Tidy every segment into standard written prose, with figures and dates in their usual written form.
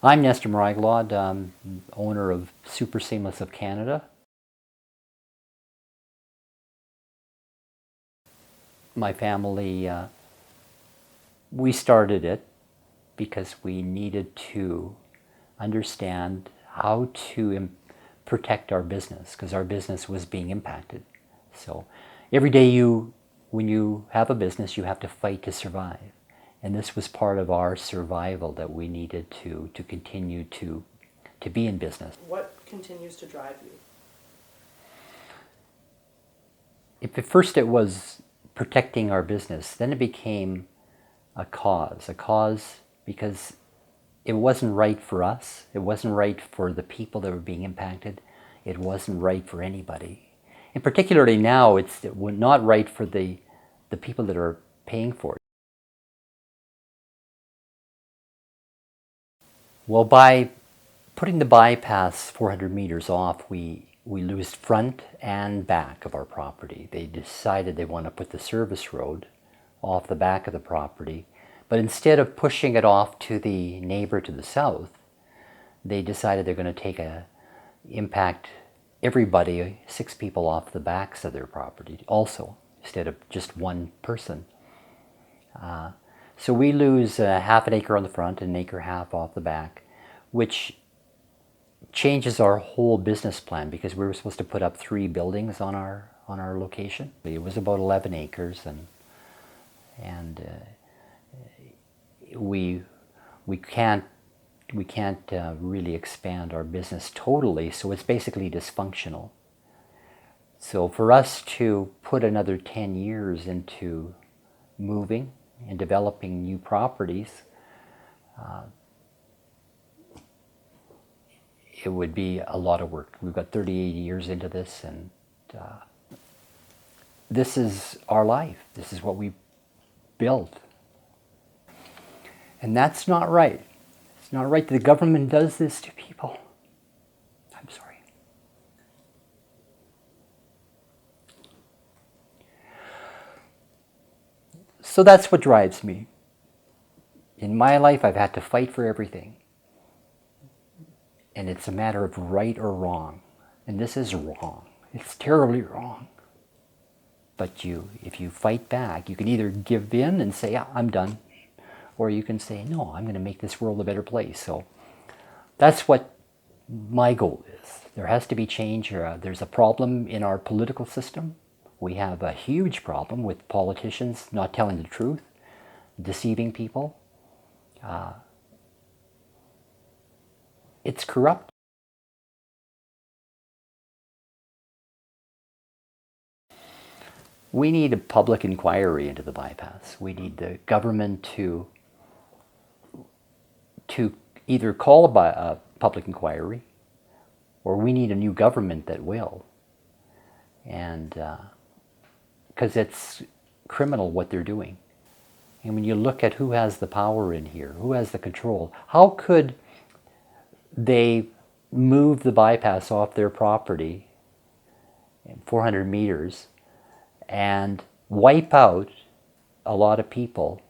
I'm Nestor Mryglod, owner of Super Seamless of Canada. My family, we started it because we needed to understand how to protect our business, because our business was being impacted. So every day when you have a business, you have to fight to survive. And this was part of our survival, that we needed to continue to be in business. What continues to drive you? If at first it was protecting our business, then it became a cause because it wasn't right for us. It wasn't right for the people that were being impacted. It wasn't right for anybody. And particularly now, it's not right for the people that are paying for it. Well, by putting the bypass 400 meters off, we lose front and back of our property. They decided they want to put the service road off the back of the property, but instead of pushing it off to the neighbor to the south, they decided they're going to impact everybody, 6 people off the backs of their property also, instead of just one person. So we lose half an acre on the front and an acre half off the back, which changes our whole business plan, because we were supposed to put up 3 buildings on our location. It was about 11 acres, and we can't really expand our business totally, so it's basically dysfunctional. So for us to put another 10 years into moving and developing new properties, it would be a lot of work. We've got 38 years into this, and this is our life. This is what we built. And that's not right. It's not right that the government does this to people. I'm sorry. So that's what drives me. In my life, I've had to fight for everything. And it's a matter of right or wrong. And this is wrong. It's terribly wrong. But if you fight back, you can either give in and say, yeah, I'm done. Or you can say, no, I'm going to make this world a better place. So that's what my goal is. There has to be change. There's a problem in our political system. We have a huge problem with politicians not telling the truth, deceiving people. It's corrupt. We need a public inquiry into the bypass. We need the government to either call a public inquiry, or we need a new government that will. And because it's criminal what they're doing. And when you look at who has the power in here, who has the control, how could they move the bypass off their property 400 meters and wipe out a lot of people?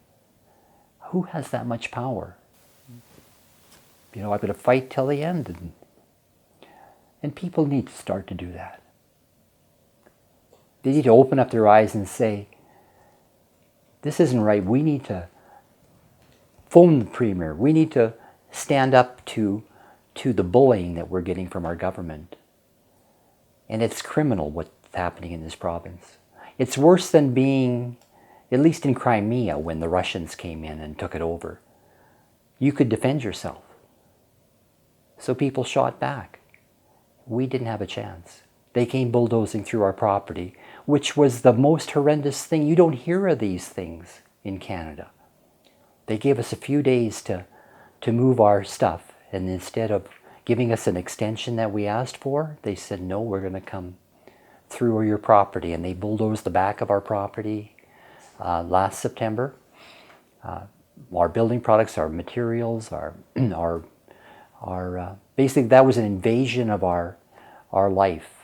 Who has that much power? I'm going to fight till the end. And people need to start to do that. They need to open up their eyes and say, this isn't right. We need to phone the Premier. We need to stand up to the bullying that we're getting from our government. And it's criminal what's happening in this province. It's worse than being, at least in Crimea, when the Russians came in and took it over. You could defend yourself. So people shot back. We didn't have a chance. They came bulldozing through our property, which was the most horrendous thing. You don't hear of these things in Canada. They gave us a few days to move our stuff, and instead of giving us an extension that we asked for, they said, no, we're going to come through your property. And they bulldozed the back of our property last September. Our building products, our materials, our basically that was an invasion of our life.